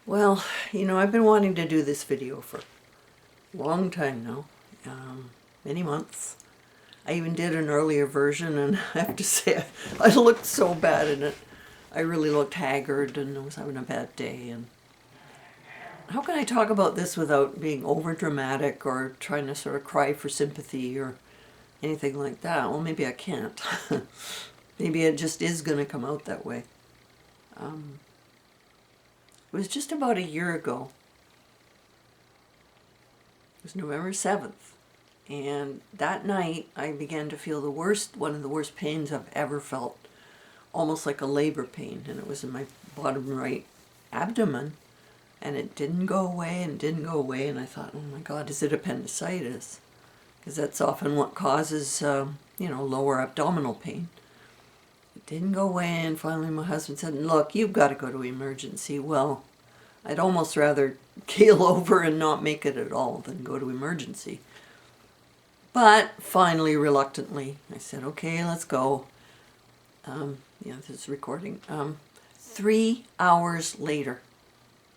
Well, I've been wanting to do this video for a long time now, many months. I even did an earlier version, and I have to say, I looked so bad in it. I really looked haggard, and I was having a bad day. And how can I talk about this without being over dramatic or trying to sort of cry for sympathy or anything like that? Well, maybe I can't. Maybe it just is going to come out that way. It was just about a year ago. It was November 7th. And that night, I began to feel one of the worst pains I've ever felt. Almost like a labor pain. And it was in my bottom right abdomen. And it didn't go away and didn't go away. And I thought, oh my God, is it appendicitis? Because that's often what causes, lower abdominal pain. It didn't go away, and finally my husband said, look, you've got to go to emergency. Well, I'd almost rather keel over and not make it at all than go to emergency. But finally, reluctantly, I said, okay, let's go. This is recording. 3 hours later,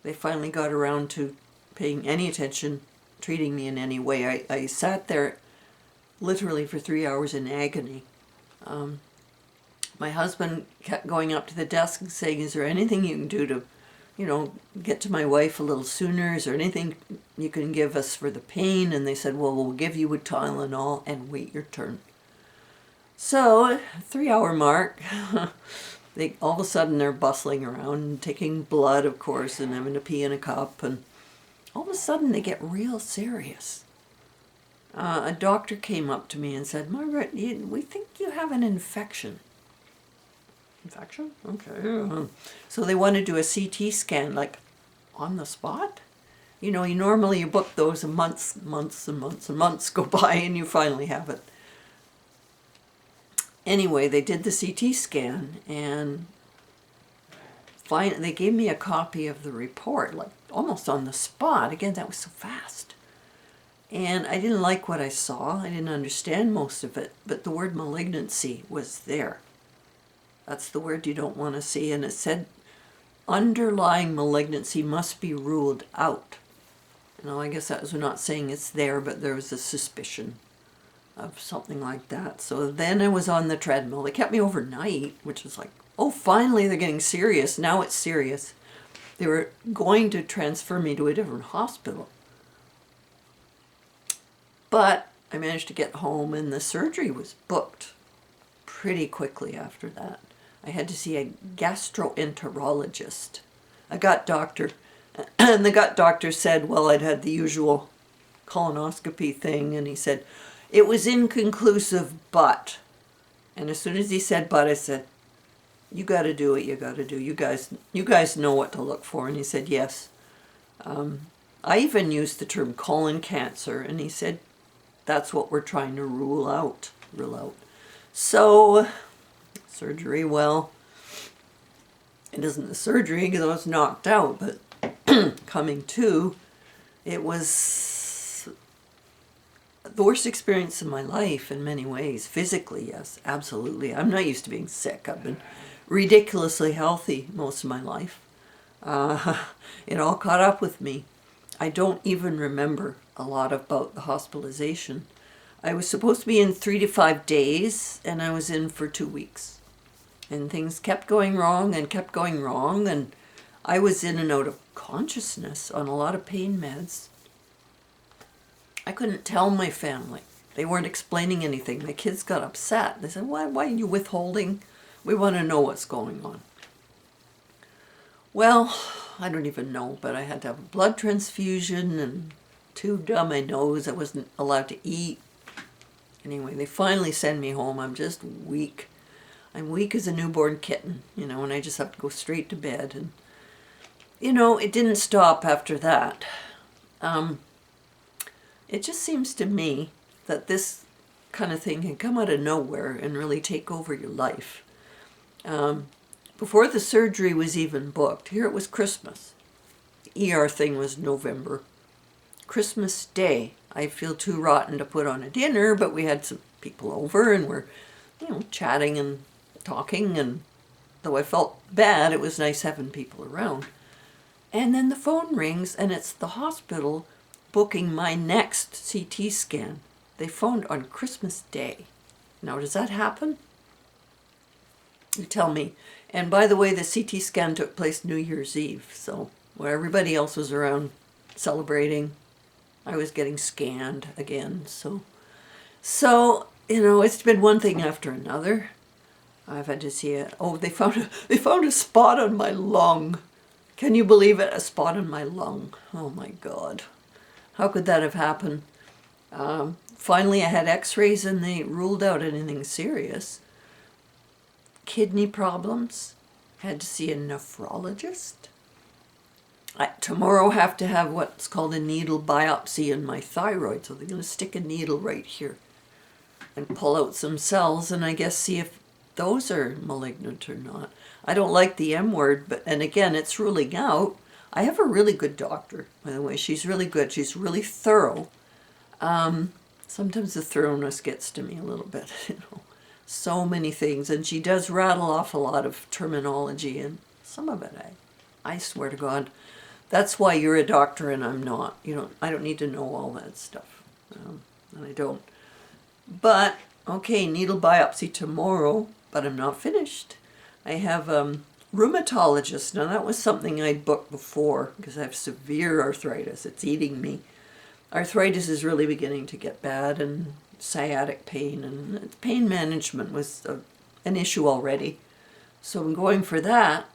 they finally got around to paying any attention, treating me in any way. I sat there literally for 3 hours in agony. My husband kept going up to the desk and saying, is there anything you can do to, get to my wife a little sooner? Is there anything you can give us for the pain? And they said, well, we'll give you a Tylenol and wait your turn. So, 3 hour mark, all of a sudden they're bustling around and taking blood, of course, and having to pee in a cup. And all of a sudden they get real serious. A doctor came up to me and said, Margaret, we think you have an infection. Infection? Okay. So they want to do a CT scan, like, on the spot? You normally you book those, and months and months and months go by, and you finally have it. Anyway, they did the CT scan, and finally they gave me a copy of the report, like, almost on the spot. Again, that was so fast. And I didn't like what I saw. I didn't understand most of it, but the word malignancy was there. That's the word you don't want to see. And it said, underlying malignancy must be ruled out. I guess that was not saying it's there, but there was a suspicion of something like that. So then I was on the treadmill. They kept me overnight, which was like, oh, finally they're getting serious. Now it's serious. They were going to transfer me to a different hospital. But I managed to get home, and the surgery was booked pretty quickly after that. I had to see a gastroenterologist, a gut doctor, and the gut doctor said, well, I'd had the usual colonoscopy thing, and he said, it was inconclusive, but, and as soon as he said but, I said, you got to do what you got to do. You guys know what to look for. And he said, yes. I even used the term colon cancer, and he said, that's what we're trying to rule out. So, surgery, well, it isn't the surgery because I was knocked out, but coming to, it was the worst experience of my life in many ways. Physically, yes, absolutely. I'm not used to being sick. I've been ridiculously healthy most of my life. It all caught up with me. I don't even remember a lot about the hospitalization. I was supposed to be in 3 to 5 days, and I was in for 2 weeks. And things kept going wrong, and I was in and out of consciousness on a lot of pain meds. I couldn't tell my family. They weren't explaining anything. My kids got upset. They said, why are you withholding? We want to know what's going on. Well, I don't even know, but I had to have a blood transfusion and tubed on my nose. I wasn't allowed to eat. Anyway, they finally send me home. I'm just weak. I'm weak as a newborn kitten, and I just have to go straight to bed. And, it didn't stop after that. It just seems to me that this kind of thing can come out of nowhere and really take over your life. Before the surgery was even booked, here it was Christmas. The ER thing was November. Christmas Day, I feel too rotten to put on a dinner, but we had some people over and we're, chatting and talking, and though I felt bad, it was nice having people around. And then the phone rings, and it's the hospital booking my next CT scan. They phoned on Christmas Day. Now, does that happen? You tell me. And by the way, the CT scan took place New Year's Eve, so where everybody else was around celebrating, I was getting scanned again. So it's been one thing after another. I've had to see it. Oh, they found a spot on my lung. Can you believe it? A spot on my lung. Oh my God. How could that have happened? Finally, I had x-rays and they ruled out anything serious. Kidney problems. Had to see a nephrologist. Tomorrow have to have what's called a needle biopsy in my thyroid. So they're going to stick a needle right here and pull out some cells and I guess see if those are malignant or not. I don't like the M word, and again, it's ruling out. I have a really good doctor, by the way. She's really good. She's really thorough. Sometimes the thoroughness gets to me a little bit, So many things, and she does rattle off a lot of terminology, and some of it, I swear to God, that's why you're a doctor and I'm not. I don't need to know all that stuff, and I don't. But okay, needle biopsy tomorrow, but I'm not finished. I have rheumatologist. Now that was something I'd booked before because I have severe arthritis. It's eating me. Arthritis is really beginning to get bad, and sciatic pain, and pain management was an issue already. So I'm going for that.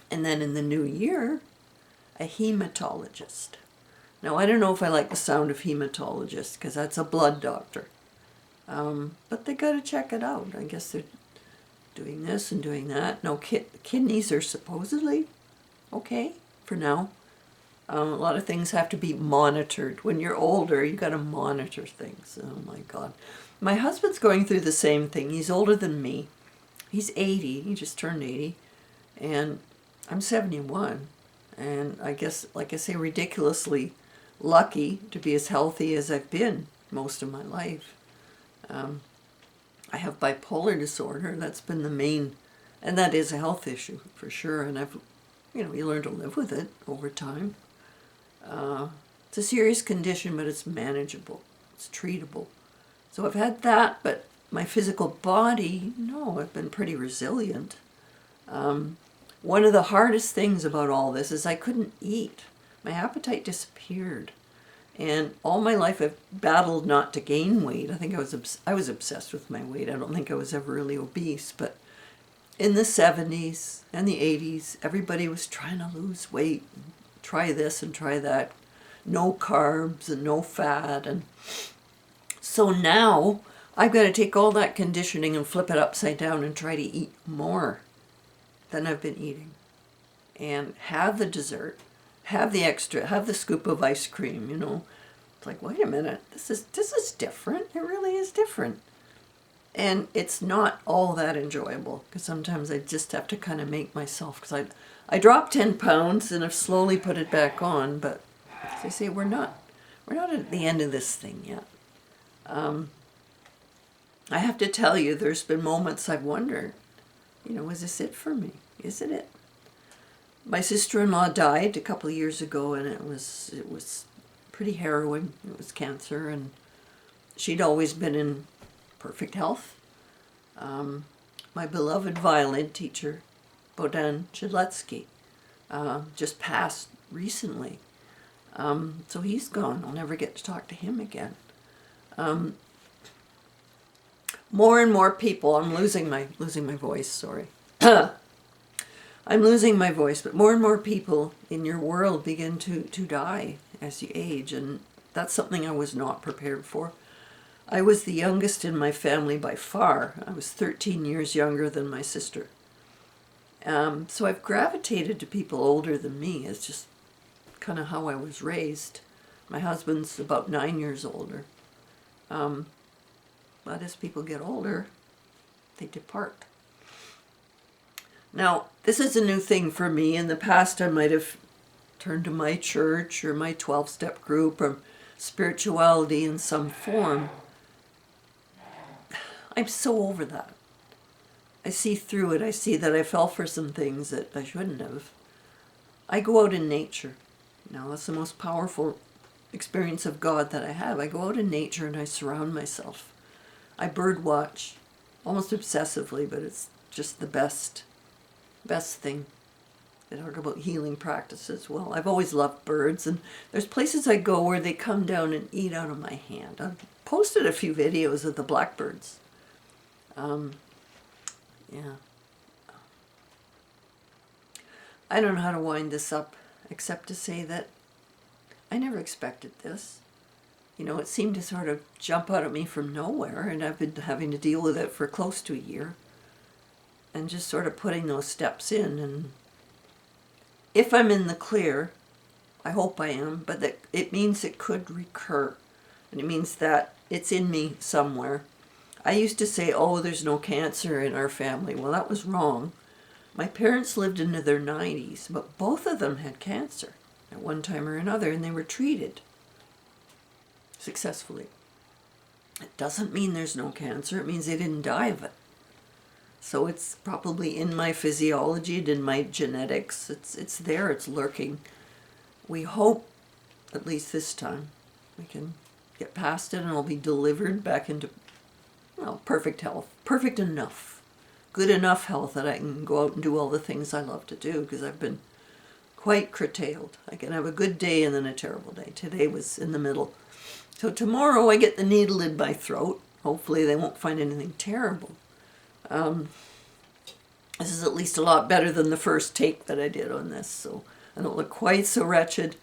And then in the new year, a hematologist. Now I don't know if I like the sound of hematologist because that's a blood doctor. But they got to check it out. I guess they're doing this and doing that. No, kidneys are supposedly okay for now. A lot of things have to be monitored. When you're older, you got to monitor things. Oh my God. My husband's going through the same thing. He's older than me. He's 80. He just turned 80. And I'm 71. And I guess, like I say, ridiculously lucky to be as healthy as I've been most of my life. I have bipolar disorder. That's been the main, and that is a health issue for sure. And you learn to live with it over time. It's a serious condition, but it's manageable. It's treatable. So I've had that, but my physical body, no, I've been pretty resilient. One of the hardest things about all this is I couldn't eat. My appetite disappeared. And all my life I've battled not to gain weight. I think I was obsessed with my weight. I don't think I was ever really obese, but in the 70s and the 80s, everybody was trying to lose weight. Try this and try that. No carbs and no fat. And so now I've got to take all that conditioning and flip it upside down and try to eat more than I've been eating. And have the dessert. Have the extra, have the scoop of ice cream, It's like, wait a minute, this is different. It really is different. And it's not all that enjoyable because sometimes I just have to kind of make myself, because I dropped 10 pounds and I've slowly put it back on, but as I say, we're not at the end of this thing yet. I have to tell you, there's been moments I've wondered, is this it for me? Is it it? My sister-in-law died a couple of years ago, and it was pretty harrowing. It was cancer, and she'd always been in perfect health. My beloved violin teacher, Bohdan Chudletsky, just passed recently. So he's gone. I'll never get to talk to him again. More and more people, I'm losing my voice, sorry. I'm losing my voice, but more and more people in your world begin to die as you age, and that's something I was not prepared for. I was the youngest in my family by far. I was 13 years younger than my sister. So I've gravitated to people older than me. It's just kind of how I was raised. My husband's about 9 years older. But as people get older, they depart. Now, this is a new thing for me. In the past, I might have turned to my church or my 12-step group or spirituality in some form. I'm so over that. I see through it. I see that I fell for some things that I shouldn't have. I go out in nature. Now, that's the most powerful experience of God that I have. I go out in nature and I surround myself. I bird watch, almost obsessively, but it's just the best thing. They talk about healing practices. Well, I've always loved birds, and there's places I go where they come down and eat out of my hand. I've posted a few videos of the blackbirds. Yeah. I don't know how to wind this up, except to say that I never expected this. You know, it seemed to sort of jump out at me from nowhere, and I've been having to deal with it for close to a year. And just sort of putting those steps in. And if I'm in the clear, I hope I am, but that it means it could recur. And it means that it's in me somewhere. I used to say, oh, there's no cancer in our family. Well, that was wrong. My parents lived into their 90s, but both of them had cancer at one time or another, and they were treated successfully. It doesn't mean there's no cancer. It means they didn't die of it. So it's probably in my physiology, in my genetics. It's there, it's lurking. We hope, at least this time, we can get past it and I'll be delivered back into, well, perfect health. Perfect enough. Good enough health that I can go out and do all the things I love to do, because I've been quite curtailed. I can have a good day and then a terrible day. Today was in the middle. So tomorrow I get the needle in my throat. Hopefully they won't find anything terrible. This is at least a lot better than the first take that I did on this, so I don't look quite so wretched.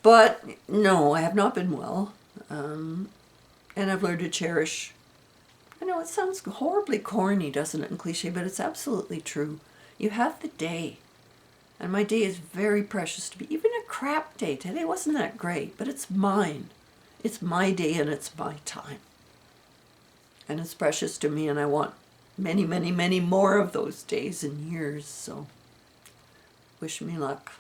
But no, I have not been well, and I've learned to cherish. I know it sounds horribly corny, doesn't it, and cliche, but it's absolutely true. You have the day, and my day is very precious to me. Even a crap day today wasn't that great, but it's mine. It's my day and it's my time. And it's precious to me, and I want many, many, many more of those days and years, so wish me luck.